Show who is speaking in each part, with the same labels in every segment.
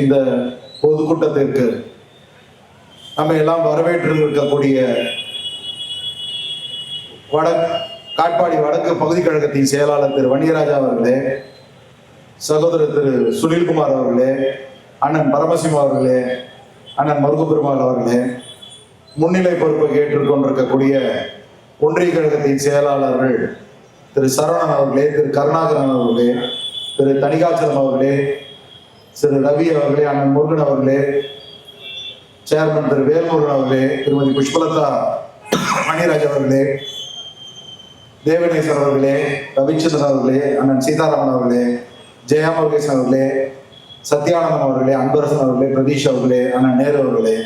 Speaker 1: இந்த பொதுக்கூட்டத்திற்கு நம்ம எல்லாம் வரவேற்று இருக்கக்கூடிய காட்பாடி வடக்கு பகுதி கழகத்தின் செயலாளர் திரு வன்னியராஜா அவர்களே, சகோதரர் திரு சுனில்குமார் அவர்களே, அண்ணன் பரமசிவம் அவர்களே, அண்ணன் மருகுபெருமாள் அவர்களே, முன்னிலை பொறுப்பை ஏற்றுக்கொண்டிருக்கக்கூடிய ஒன்றிய கழகத்தின் செயலாளர்கள் திரு சரவணன் அவர்களே, திரு கருணாகரன் அவர்களே, திரு தணிகாச்சலம் அவர்களே, திரு ரவி அவர்களே, அண்ணன் முருகன் அவர்களே, சேர்மன் திரு வேல்முருகன் அவர்களே, திருமதி புஷ்பலதா மணிராஜ் அவர்களே, தேவநேசன் அவர்களே, ரவிச்சந்திரன் அவர்களே, அண்ணன் சீதாராமன் அவர்களே, ஜெயா முருகேசன் அவர்களே, சத்யானந்தம் அவர்களே, அன்பரசன் அவர்களே, பிரதீஷ் அவர்களே, அண்ணன் நேரு அவர்களே,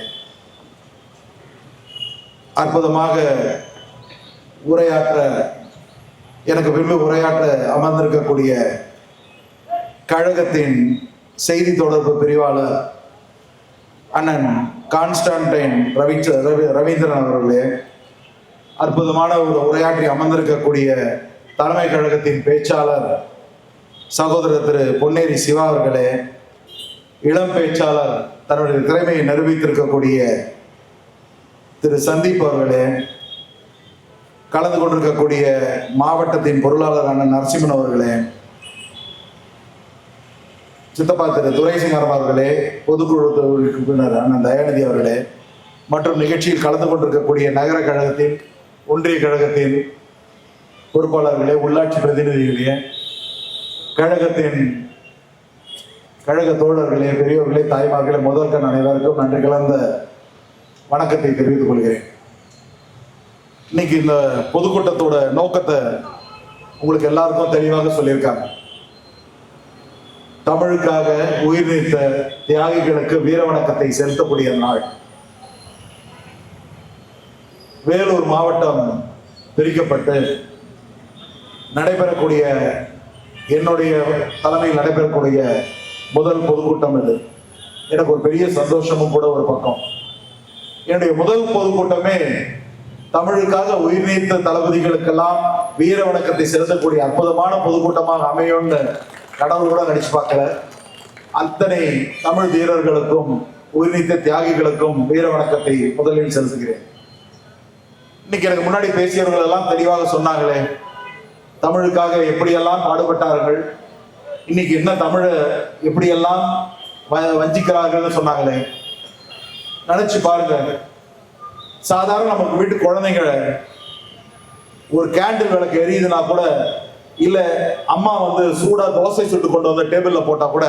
Speaker 1: அற்புதமாக எனக்கு விரும்பி உரையாற்ற அமர்ந்திருக்கக்கூடிய கழகத்தின் செய்தி தொடர்பு பிரிவாளர் அண்ணன் கான்ஸ்டன்டைன் ரவீந்திரன் அவர்களே, அற்புதமான ஒரு உரையாற்றி அமர்ந்திருக்கக்கூடிய தலைமை கழகத்தின் பேச்சாளர் சகோதரர் திரு பொன்னேரி சிவா அவர்களே, இளம் பேச்சாளர் தன்னுடைய திறமையை நிரூபித்திருக்கக்கூடிய திரு சந்தீப் அவர்களே, கலந்து கொண்டிருக்கக்கூடிய மாவட்டத்தின் பொருளாளர் அண்ணன் நரசிம்மன் அவர்களே, சித்தப்பா திரு துரைசிங்காரம் அவர்களே, பொதுக்குழு உறுப்பினர் அண்ணன் தயாநிதி அவர்களே, மற்றும் நிகழ்ச்சியில் கலந்து கொண்டிருக்கக்கூடிய நகர கழகத்தின் ஒன்றிய கழகத்தின் பொறுப்பாளர்களே, உள்ளாட்சி பிரதிநிதிகளே, கழக தோழர்களே, பெரியவர்களே, தாய்மார்களே, முதற்கண் அனைவருக்கும் நன்றி கலந்த வணக்கத்தை தெரிவித்துக் கொள்கிறேன். இன்னைக்கு இந்த பொதுக்கூட்டத்தோட நோக்கத்தை உங்களுக்கு எல்லாருக்கும் தெளிவாக சொல்லியிருக்காங்க. தமிழுக்காக உயிர் நீத்த தியாகிகளுக்கு வீர வணக்கத்தை செலுத்தக்கூடிய நாள். வேலூர் மாவட்டம் பிரிக்கப்பட்டு நடைபெறக்கூடிய என்னுடைய தலைமையில் நடைபெறக்கூடிய முதல் பொதுக்கூட்டம் இது. எனக்கு ஒரு பெரிய சந்தோஷமும் கூட. ஒரு பக்கம் என்னுடைய முதல் பொதுக்கூட்டமே தமிழுக்காக உயிர் நீத்த தளபதிகளுக்கெல்லாம் வீர வணக்கத்தை செலுத்தக்கூடிய அற்புதமான பொதுக்கூட்டமாக அமையும்னு கடவுள் கூட நடிச்சு பார்க்கல. அத்தனை தமிழ் வீரர்களுக்கும் உயிர் நீத்த தியாகிகளுக்கும் வீர வணக்கத்தை முதலில் செலுத்துகிறேன். இன்னைக்கு எனக்கு முன்னாடி பேசியவர்கள் எல்லாம் தெளிவாக சொன்னாங்களே, தமிழுக்காக எப்படியெல்லாம் பாடுபட்டார்கள், இன்னைக்கு என்ன தமிழை எப்படியெல்லாம் வஞ்சிக்கிறார்கள் சொன்னாங்களே. நினைச்சு பாருங்க, சாதாரண நமக்கு வீட்டு குழந்தைங்க ஒரு கேண்டில் விளக்கு எரியுதுன்னா கூட, இல்ல அம்மா சூடா தோசை சுட்டு கொண்டு வந்து டேபிள்ல போட்டா கூட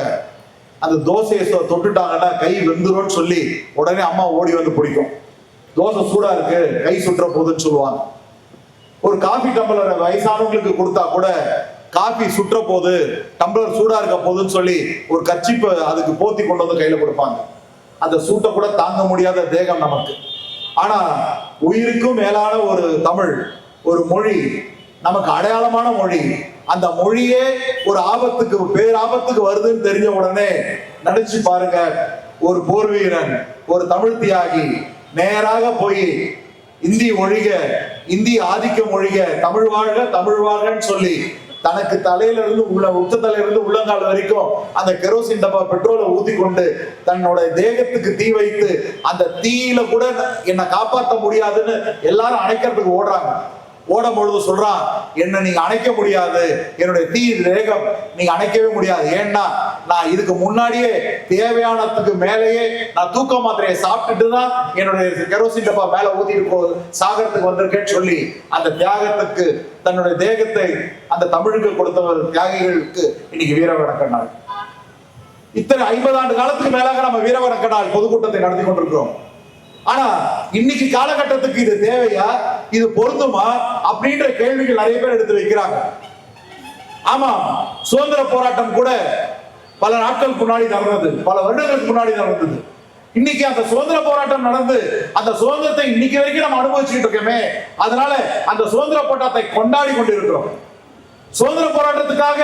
Speaker 1: அந்த தோசையை தொட்டுட்டாங்கன்னா கை வெந்துரும்னு சொல்லி உடனே அம்மா ஓடி வந்து பிடிக்கும். தோசை சூடா இருக்கு, கை சுற்ற போகுதுன்னு சொல்லுவாங்க. ஒரு காஃபி டம்ளர் வயசானவங்களுக்கு கொடுத்தா கூட காஃபி சுற்ற போது, டம்ளர் சூடா இருக்க போகுதுன்னு சொல்லி ஒரு கர்ச்சிப்பை அதுக்கு போத்தி கொண்டு வந்து கையில கொடுப்பாங்க. அந்த சூட்டை கூட தாங்க முடியாத தேகம் நமக்கு. ஆனா உயிருக்கும் மேலான ஒரு தமிழ், ஒரு மொழி, நமக்கு அடையாளமான மொழி. அந்த மொழியே ஒரு ஆபத்துக்கு, பேராபத்துக்கு வருதுன்னு தெரிஞ்ச உடனே நினைச்சு பாருங்க, ஒரு போர் வீரன், ஒரு தமிழ் தியாகி நேராக போய் இந்தி ஒழிக, இந்தி ஆதிக்க மொழிக, தமிழ் வாழ்க, தமிழ் வாழ்கன்னு சொல்லி தனக்கு தலையில இருந்து உச்ச தலையில இருந்து உள்ளங்கால் வரைக்கும் அந்த கெரோசின் டப்பா பெட்ரோலை ஊதி கொண்டு தன்னோட தேகத்துக்கு தீ வைத்து அந்த தீயில கூட என்னை காப்பாற்ற முடியாதுன்னு எல்லாரும் அணைக்கிறதுக்கு ஓடுறாங்க. ஓடும் பொழுது சொல்றான், என்ன நீங்க அணைக்க முடியாது, என்னுடைய தீ தேகம் நீங்க அணைக்கவே முடியாது. ஏன்னா நான் இதுக்கு முன்னாடியே தேவையானதுக்கு மேலேயே நான் தூக்க மாத்திரையை சாப்பிட்டுட்டு தான் என்னுடைய கெரோசின் டப்பா மேல ஊதிட்டு சாகரத்துக்கு வந்திருக்கேன்னு சொல்லி அந்த தியாகத்துக்கு தன்னுடைய தேகத்தை அந்த தமிழுக்கு கொடுத்தவர் தியாகிகளுக்கு இன்னைக்கு வீர வணக்க நாள். இத்தனை 50 ஆண்டு காலத்துக்கு மேலாக நம்ம வீர வணக்க நாள் பொதுக்கூட்டத்தை நடத்தி கொண்டிருக்கிறோம். ஆனா இன்னைக்கு காலகட்டத்துக்கு இது தேவையா, இது பொருந்துமா அப்படின்ற கேள்விகள் நிறைய பேர் எடுத்து வைக்கிறாங்க. ஆமா, சுதந்திர போராட்டம் கூட பல நாட்களுக்கு முன்னாடி நடந்தது, பல வருடங்களுக்கு முன்னாடி நடந்தது. இன்னைக்கு அந்த சுதந்திர போராட்டம் நடந்து அந்த சுதந்திரத்தை இன்னைக்கு வரைக்கும் நம்ம அனுபவிச்சுட்டு இருக்கோமே, அதனால அந்த சுதந்திர போராட்டத்தை கொண்டாடி கொண்டிருக்கிறோம். சுதந்திர போராட்டத்துக்காக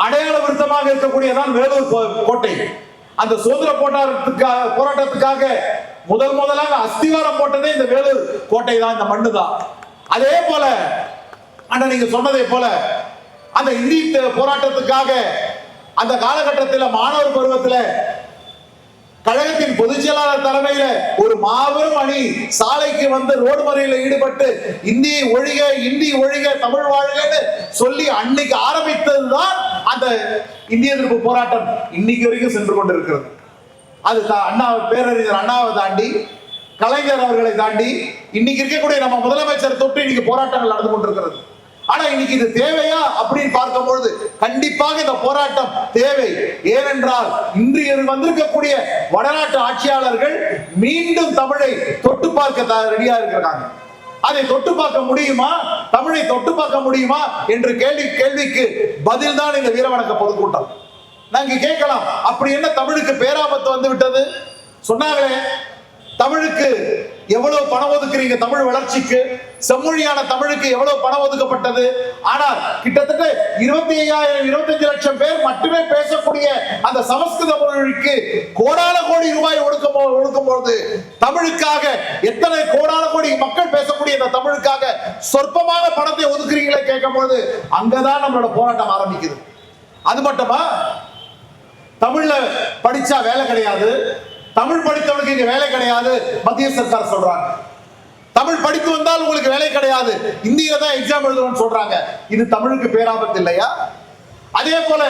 Speaker 1: அடையாள விருத்தமாக இருக்கக்கூடியதான் வேலூர் கோட்டை. அந்த சுதந்திர போராட்டத்துக்காக முதலாக அஸ்திவாரம் போட்டதே இந்த வேலூர் கோட்டை தான், இந்த மண்ணு தான். அதே போல அண்ணா நீங்க சொன்னதை போல அந்த இந்தி போராட்டத்துக்காக அந்த காலகட்டத்தில் மாணவர் பருவத்தில் கழகத்தின் பொதுச் செயலாளர் தலைமையில ஒரு மாபெரும் அணி சாலைக்கு வந்து ரோடு மறியலில் ஈடுபட்டு இந்தி ஒழிக, இந்தி ஒழிக, தமிழ் வாழ்கன்னு சொல்லி அன்னைக்கு ஆரம்பித்ததுதான் அந்த இந்திய எதிர்ப்பு போராட்டம் இன்னைக்கு வரைக்கும் சென்று கொண்டிருக்கிறது. அது அண்ணா, பேரறிஞர் அண்ணாவை தாண்டி, கலைஞர் அவர்களை தாண்டி இன்னைக்கு இருக்கக்கூடிய நம்ம முதலமைச்சர் தொட்டு இன்னைக்கு போராட்டங்கள் நடந்து கொண்டிருக்கிறது. ஆனா இன்னைக்கு இது தேவையா அப்படின்னு பார்க்கும்பொழுது கண்டிப்பாக இந்த போராட்டம் தேவை. ஏனென்றால் இன்று வந்திருக்கக்கூடிய வடநாட்டு ஆட்சியாளர்கள் மீண்டும் தமிழை தொட்டு பார்க்க ரெடியா இருக்கிறாங்க. அதை தொட்டு பார்க்க முடியுமா, தமிழை தொட்டு பார்க்க முடியுமா என்ற கேள்விக்கு பதில் தான் இந்த வீரவணக்க பொதுக்கூட்டம். நாங்க கேட்கலாம், அப்படி என்ன தமிழுக்கு பேராபத்து வந்து விட்டது? சொன்னாங்களே, தமிழுக்கு எவ்வளவு பணம் ஒதுக்குறீங்க, தமிழ் வளர்ச்சிக்கு, செம்மொழியான தமிழுக்கு எவ்வளவு பணம் ஒதுக்கப்பட்டது? ஆனால் கிட்டத்தட்ட 25,000 25 லட்சம் பேர் மட்டுமே பேசக்கூடிய அந்த சமஸ்கிருத மொழிக்கு கோடான கோடி ரூபாய் ஒடுக்கும் பொழுது தமிழுக்காக எத்தனை கோடான கோடி மக்கள் பேசக்கூடிய இந்த தமிழுக்காக சொற்பமான பணத்தை ஒதுக்குறீங்களே கேட்கும் பொழுது அங்கதான் நம்மளோட போராட்டம் ஆரம்பிக்குது. அது மட்டுமா, தமிழ்ல படிச்சா வேலை கிடையாது, தமிழ் படித்தவனுக்கு இங்க வேலை கிடையாது மத்திய சர்க்கார் சொல்றாங்க. தமிழ் படித்து வந்தால் உங்களுக்கு வேலை கிடையாது, இந்தியில தான் எக்ஸாம் எழுதணும்னு சொல்றாங்க. இது தமிழுக்கு பேராபத்து இல்லையா? அதே போல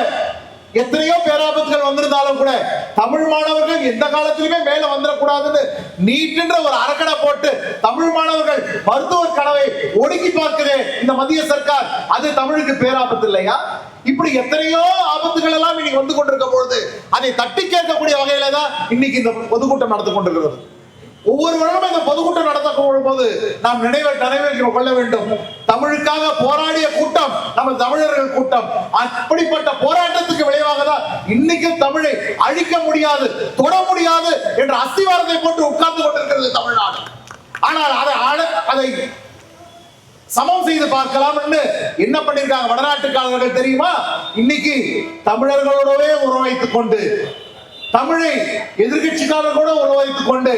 Speaker 1: எத்தனையோ பேராபத்துகள் வந்திருந்தாலும் கூட தமிழ் மாணவர்கள் எந்த காலத்திலுமே மேல வந்துடக்கூடாதுன்னு நீட்டுன்ற ஒரு அறக்கடை போட்டு தமிழ் மாணவர்கள் மருத்துவர் கனவை ஒடுக்கி பார்க்குதே இந்த மத்திய சர்க்கார், அது தமிழுக்கு பேராபத்து இல்லையா? இப்படி எத்தனையோ ஆபத்துகள் எல்லாம் இன்னைக்கு வந்து கொண்டிருக்க பொழுது அதை தட்டி கேட்கக்கூடிய வகையில தான் இன்னைக்கு இந்த பொதுக்கூட்டம் நடந்து கொண்டிருக்கிறது. ஒவ்வொரு வருடமும் இந்த பொதுக்கூட்டம் நடத்தப்படும் போது நாம் நினைவில் கொள்ள வேண்டும், தமிழுக்காக போராடிய கூட்டம் நம்ம தமிழர்கள் கூட்டம். அப்படிப்பட்ட போராட்டத்துக்கு விளைவாக தான் இன்னைக்கு தமிழை அழிக்க முடியாது, தொட முடியாது என்ற அஸ்திவாரத்தை போட்டு உட்கார்ந்து கொண்டிருக்கிறது தமிழ்நாடு. ஆனால் அதை சமம் செய்து பார்க்கலாம் என்ன பண்ணிருக்காங்க வடநாட்டுக்காரர்கள் தெரியுமா? இன்னைக்கு தமிழர்களோடவே உறவு வைத்துக் கொண்டு, தமிழை எதிர்கட்சிக்காரர் கூட உறவு வைத்துக் கொண்டு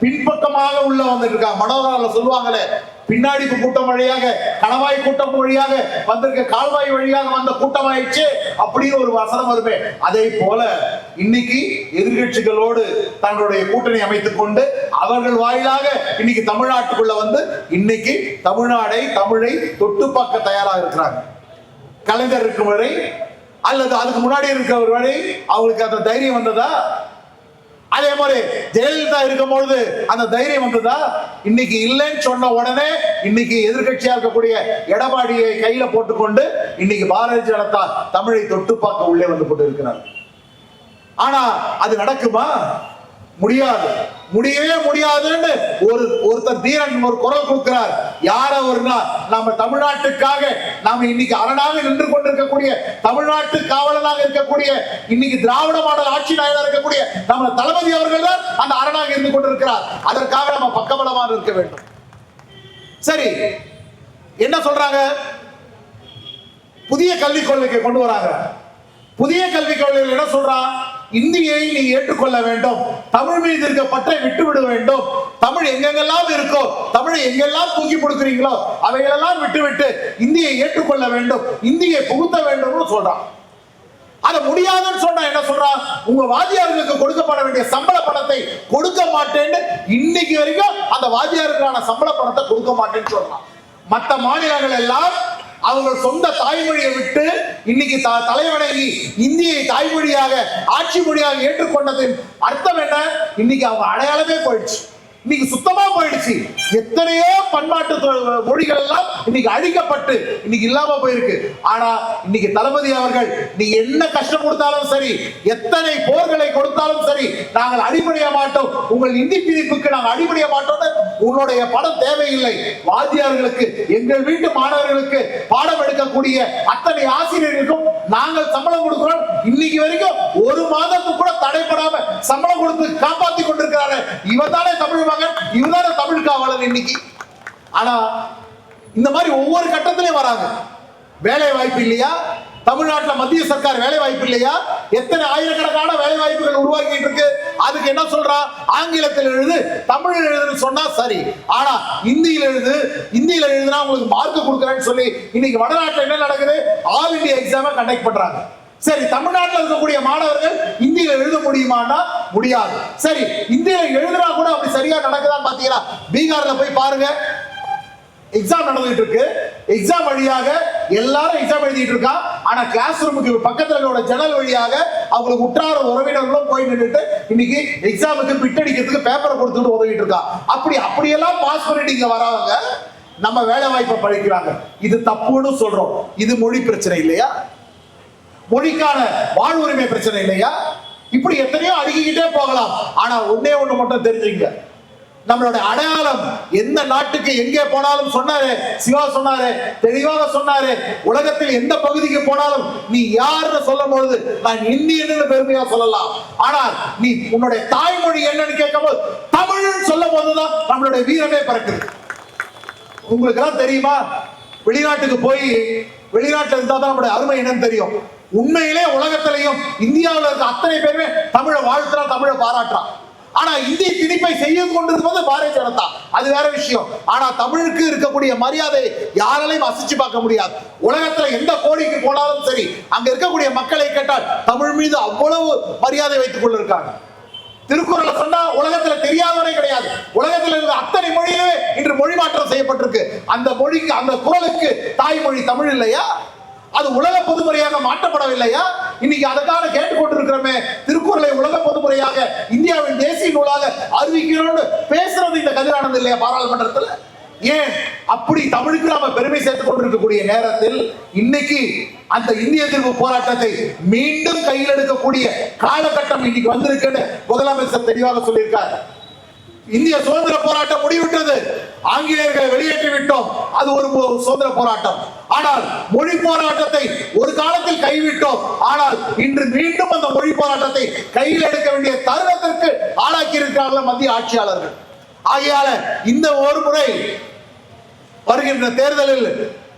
Speaker 1: பின்பக்கமாக உள்ள வந்துட்டு இருக்காங்க. மனோகரால சொல்லுவாங்களே, பின்னாடி கூட்டம் வழியாக, கணவாய் கூட்டம் வழியாக வந்திருக்க கால்வாய் வழியாக வந்த கூட்டம் ஆயிடுச்சு அப்படின்னு ஒரு வசனம் வருமே. அதே போல இன்னைக்கு எதிர்கட்சிகளோடு தங்களுடைய கூட்டணி அமைத்துக் கொண்டு அவர்கள் வாயிலாக இன்னைக்கு தமிழ்நாட்டுக்குள்ள வந்து இன்னைக்கு தமிழை தொட்டு பார்க்க தயாராக இருக்கிறாங்க. கலைஞர் இருக்கும் வரை அல்லது அதுக்கு முன்னாடி இருக்கிற வரை அவங்களுக்கு அந்த தைரியம் வந்ததா? அதே மாதிரி ஜெயலலிதா இருக்கும் பொழுது அந்த தைரியம் வந்ததா? இன்னைக்கு இல்லைன்னு சொன்ன உடனே இன்னைக்கு எதிர்கட்சியா இருக்கக்கூடிய எடப்பாடியை கையில போட்டுக்கொண்டு இன்னைக்கு பாரதிய ஜனதா தமிழை தொட்டு பார்க்க உள்ளே வந்து கொண்டு இருக்கிறார். ஆனா அது நடக்குமா? முடியாது, முடியவே முடியாதுன்னு ஒருத்தர் தீரன் ஒரு குரல் கொடுக்கிறார். யார் அவர்னா, நம்ம தமிழ்நாட்டுக்காக நாம இன்னைக்கு அரணாக நின்று கொண்டிருக்கக்கூடிய, தமிழ்நாட்டு காவலனாக இருக்கக்கூடிய, இன்னைக்கு திராவிட மாடல் ஆட்சி நாயகராக இருக்கக்கூடிய நம்ம தளபதி அவர்கள் தான் அந்த அரணாக இருந்து கொண்டிருக்கிறார். அதற்காக நம்ம பக்கபலமாக இருக்க வேண்டும். சரி, என்ன சொல்றாங்க? புதிய கல்விக் கொள்கையை கொண்டு வராங்க. புதிய கல்விக் கொள்கையில் என்ன சொல்றான்? இந்தியை நீ ஏற்றுக்கொள்ள வேண்டும், தமிழ் மீது இருக்க பற்றை விட்டு விட வேண்டும், தமிழ் எங்கெங்கெல்லாம் இருக்கோ, தமிழை எங்கெல்லாம் தூக்கி கொடுக்கிறீங்களோ அவைகளெல்லாம் விட்டுவிட்டு இந்தியை ஏற்றுக்கொள்ள வேண்டும், இந்தியை புகுத்த வேண்டும் சொல்றான். அது முடியாதுன்னு சொன்னா என்ன சொல்றான்? உங்க வாத்தியார்களுக்கு கொடுக்கப்பட வேண்டிய சம்பள பணத்தை கொடுக்க மாட்டேன்னு இன்னைக்கு வரைக்கும் அந்த வாத்தியாருக்கான சம்பள பணத்தை கொடுக்க மாட்டேன்னு சொல்றான். மற்ற மாநிலங்கள் எல்லாம் அவர்கள் சொந்த தாய்மொழியை விட்டு இன்னைக்கு தலைவணங்கி இந்தியை தாய்மொழியாக ஆட்சி மொழியாக ஏற்றுக்கொண்டதின் அர்த்தம் என்ன? இன்னைக்கு அவங்க அடையாளமே போயிடுச்சு, இன்னைக்கு சுத்தமா போயிடுச்சு. எத்தனையோ பண்பாட்டு மொழிகள் எல்லாம் இன்னைக்கு அழிக்கப்பட்டு இன்னைக்கு இல்லாம போயிருக்கு. ஆனா இன்னைக்கு தளபதி அவர்கள், நீ என்ன கஷ்டம் கொடுத்தாலும் சரி, எத்தனை போர்களை கொடுத்தாலும் சரி, நாங்கள் அடிபணிய மாட்டோம், உங்கள் இந்தி பிரிப்புக்கு நாங்கள் அடிபணிய மாட்டோம், உன்னுடைய படம் தேவையில்லை, வாத்தியார்களுக்கு, எங்கள் வீட்டு மாணவர்களுக்கு பாடம் எடுக்கக்கூடிய அத்தனை ஆசிரியர்களுக்கும் நாங்கள் சம்பளம் கொடுக்கிறோம். இன்னைக்கு வரைக்கும் ஒரு மாதத்துக்கு கூட தடைப்படாம சம்பளம் கொடுத்து காப்பாற்றி கொண்டிருக்கிறாரு. இவன் தானே தமிழ் மகன், இவன் தமிழ் காவலர் இன்னைக்கு. ஆனா இந்த மாதிரி ஒவ்வொரு கட்டத்திலையும் வராங்க. வேலை வாய்ப்பு இல்லையா? தமிழ்நாட்டில் மத்திய சர்க்கார் வேலை வாய்ப்பு இல்லையா? எத்தனை ஆயிரக்கணக்கான வேலை வாய்ப்புகள் உருவாக்கிட்டு இருக்கு. அதுக்கு என்ன சொல்றா? ஆங்கிலத்தில் எழுது, தமிழ் எழுதுன்னு சொன்னா சரி, ஆனா இந்தியில எழுதுனா உங்களுக்கு மார்க் கொடுக்குறேன்னு சொல்லி இன்னைக்கு வடநாட்டில் என்ன நடக்குது? ஆல் இந்தியா எக்ஸாமை கண்டக்ட் பண்றாங்க. சரி, தமிழ்நாட்டில் இருக்கக்கூடிய மாணவர்கள் இந்தியில எழுத முடியுமானா முடியாது. சரி, இந்திய எழுதுனா கூட அப்படி சரியா நடக்குதான்னு பாத்தீங்கன்னா பீகார்ல போய் பாருங்க, எக்ஸாம் நடந்துட்டு இருக்கு. எக்ஸாம் வழியாக எல்லாரும் எக்ஸாம் எழுதிட்டு இருக்கா. ஆனா கிளாஸ் ரூமுக்கு பக்கத்துல இருக்கிற ஜன்னல் வழியாக அவங்களுக்கு உற்றார உறவினர்களும் போய் நின்றுட்டு இன்னைக்கு எக்ஸாமுக்கு பிட் அடிக்கிறதுக்கு பேப்பரை கொடுத்துட்டு உதவிட்டு இருக்கா. அப்படியெல்லாம் பாஸ் பண்ணிட்டு இங்க வரவங்க நம்ம வேலை வாய்ப்பை பழிக்கிறாங்க. இது தப்புன்னு சொல்றோம். இது மொழி பிரச்சனை இல்லையா? மொழிக்கான வாழ்வுரிமை பிரச்சனை இல்லையா? இப்படி எத்தனையோ அடுக்கிக்கிட்டே போகலாம். ஆனா ஒன்னே ஒண்ணு மட்டும் தெரிஞ்சுங்க, நம்மளோட அடையாளம் எந்த நாட்டுக்கு எங்கே போனாலும் சொன்னாரு, சிவா சொன்னாரு, தெளிவாக சொன்னாரு, உலகத்தில் எந்த பகுதிக்கு போனாலும் நீ யாருன்னு சொல்லும் பொழுது நான் இந்தியன்னு பெருமையா சொல்லலாம். ஆனால் நீ உன்னுடைய தாய்மொழி என்னன்னு கேட்கும் போது தமிழ்னு சொல்லும் போதுதான் நம்மளுடைய வீரமே பிறக்குது. உங்களுக்கு எல்லாம் தெரியுமா, வெளிநாட்டுக்கு போய் வெளிநாட்டுல இருந்தா தான் நம்மளுடைய அருமை என்னன்னு தெரியும். உண்மையிலே உலகத்திலையும் இந்தியாவில் இருக்க அத்தனை பேருமே தமிழை வாழ்த்துறான், தமிழை பாராட்டுறான். ஆனா இந்திய திணிப்பை செய்து கொண்டிருப்பது பாரதிய ஜனதா, அது வேற விஷயம். ஆனா தமிழுக்கு இருக்கக்கூடிய மரியாதை யாராலையும் அசைச்சு பார்க்க முடியாது. உலகத்துல எந்த கோடிக்கு போனாலும் சரி, அங்க இருக்கக்கூடிய மக்களை கேட்டால் தமிழ் மீது அவ்வளவு மரியாதை வைத்துக் கொண்டிருக்காங்க. திருக்குறளை சொன்னா உலகத்துல தெரியாதவரே கிடையாது. உலகத்தில் இருக்க அத்தனை மொழியிலே இன்று மொழி மாற்றம் செய்யப்பட்டிருக்கு. அந்த மொழிக்கு, அந்த குறளுக்கு தாய்மொழி தமிழ் இல்லையா? அது உலக பொதுமுறையாக மாற்றப்படவில்லையா? இன்னைக்கு அதற்காக கேட்டுக்கொண்டிருக்கிறோமே, திருக்குறளை உலக பொதுமுறையாக இந்தியாவின் தேசிய நூலாக அறிவிக்கணும்னு பேசுறது இந்த கதிரானது இல்லையா பாராளுமன்றத்தில்? ஏன் அப்படி தமிழுக்கு நாம பெருமை சேர்த்துக் கொண்டிருக்கக்கூடிய நேரத்தில் இன்னைக்கு அந்த இந்திய எதிர்ப்பு போராட்டத்தை மீண்டும் கையில் எடுக்கக்கூடிய காலகட்டம் இன்னைக்கு வந்திருக்குன்னு முதலமைச்சர் தெளிவாக சொல்லியிருக்கார். இந்திய சுதந்திர போராட்டம் முடிவிட்டது, ஆங்கிலேயர்களை வெளியேற்றி விட்டோம், அது ஒரு சுதந்திர போராட்டம். ஆனால் மொழி போராட்டத்தை ஒரு காலத்தில் கைவிட்டோம். ஆனால் இன்று மீண்டும் அந்த மொழி போராட்டத்தை கையில் எடுக்க வேண்டிய தருணத்திற்கு ஆளாக்கி இருக்கிறார்கள் மத்திய ஆட்சியாளர்கள். ஆகையால இந்த ஒரு முறை வருகின்ற தேர்தலில்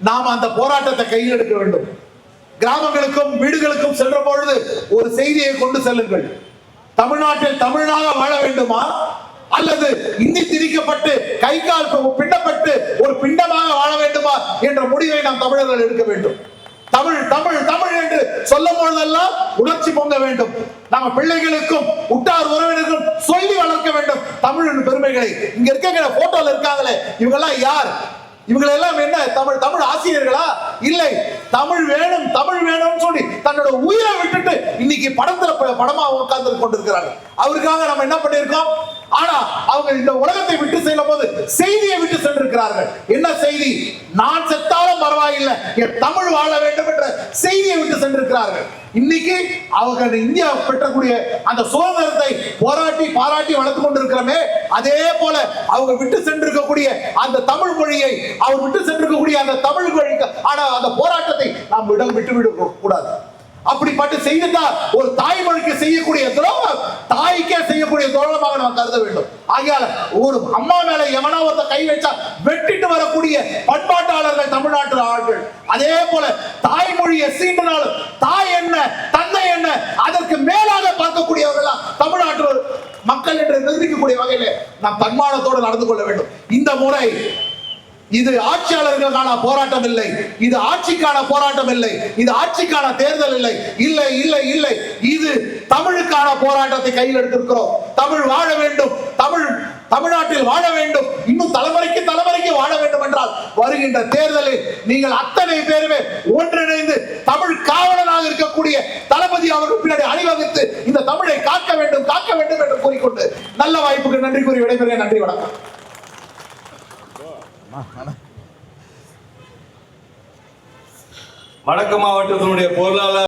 Speaker 1: நாம் அந்த போராட்டத்தை கையில் எடுக்க வேண்டும். கிராமங்களுக்கும் வீடுகளுக்கும் சென்ற பொழுது ஒரு செய்தியை கொண்டு செல்லுங்கள். தமிழ்நாட்டில் தமிழனாக வாழ வேண்டுமா, அல்லது இந்தி திணிக்கப்பட்டு கை கால் பிண்டப்பட்டு ஒரு பிண்டமாக வாழ வேண்டுமா என்ற முடிவை நாம் தமிழர்கள் எடுக்க வேண்டும். தமிழ் தமிழ் தமிழ் என்று சொல்லும் பொழுதெல்லாம் உணர்ச்சி பொங்க வேண்டும். நம்ம பிள்ளைகளுக்கும் உற்றார் உறவினருக்கும் சொல்லி வளர்க்க வேண்டும் தமிழின் பெருமைகளை. இங்க இருக்கிற போட்டோல இருக்காங்களே, இவங்க எல்லாம் யார்? இவங்க எல்லாம் என்ன தமிழ் தமிழ் ஆசிரியர்களா? இல்லை, தமிழ் வேணும் தமிழ் வேணும்னு சொல்லி தன்னோட உயிரை விட்டுட்டு இன்னைக்கு படமா உட்கார்ந்து கொண்டிருக்கிறாங்க. அவருக்காக நம்ம என்ன பண்ணிருக்கோம்? ஆனா அவங்க இந்த உலகத்தை விட்டு செல்லும் போது செய்தியை விட்டு சென்றிருக்கிறார்கள். என்ன செய்தி? நான் செத்தாலும் பரவாயில்லை, என் தமிழ் வாழ வேண்டும் என்ற செய்தியை விட்டு சென்றிருக்கிறார்கள். இன்னைக்கு அவங்க இந்தியா பெற்றக்கூடிய அந்த சுதந்திரத்தை போராட்டி பாராட்டி வளர்த்து கொண்டிருக்கிறோமே, அதே போல அவங்க விட்டு சென்றிருக்கக்கூடிய அந்த தமிழ் மொழியை, அவர் விட்டு சென்றிருக்கக்கூடிய அந்த தமிழ் மொழி ஆனா அந்த போராட்டத்தை நாம் விட்டு கூடாது. அப்படிப்பட்டு செய்துட்டா ஒரு தாய்மொழிக்கு செய்யக்கூடிய துரோகம் தாய்க்கே செய்யக்கூடிய துரோகமாக நம்ம கருத வேண்டும். ஆகையால ஒரு அம்மா மேல எவனா ஒருத்த கை வச்சா வெட்டிட்டு வரக்கூடிய பண்பாட்டாளர்கள் தமிழ்நாட்டு ஆள்கள். அதே போல தாய்மொழியை சீண்டினாலும் தாய் என்ன தந்தை என்ன அதற்கு மேலாக பார்க்கக்கூடியவர்கள் தமிழ்நாட்டு மக்கள் என்று நிரூபிக்கக்கூடிய வகையில நாம் தன்மானத்தோடு நடந்து கொள்ள வேண்டும். இந்த முறை இது ஆட்சியாளர்களுக்கான போராட்டம் இல்லை, இது ஆட்சிக்கான போராட்டம் இல்லை, இது ஆட்சிக்கான தேர்தல் இல்லை, இல்லை இல்லை இல்லை, இது தமிழுக்கான போராட்டத்தை கையில் எடுத்திருக்கிறோம். தமிழ் வாழ வேண்டும், தமிழ்நாட்டில் வாழ வேண்டும், இன்னும் தலைமுறைக்கு தலைமுறைக்கு வாழ வேண்டும் என்றால் வருகின்ற தேர்தலில் நீங்கள் அத்தனை பேருமே ஒன்றிணைந்து தமிழ் காவலனாக இருக்கக்கூடிய தளபதி அவர்கள் பின்னாடி அணிவகுத்து இந்த தமிழை காக்க வேண்டும் என்று கூறிக்கொண்டு நல்ல வாய்ப்புக்கு நன்றி கூறி விடைபெறுகிறேன். நன்றி, வணக்கம்.
Speaker 2: வடக்கு மாவட்டத்தினுடைய பொருளாளர்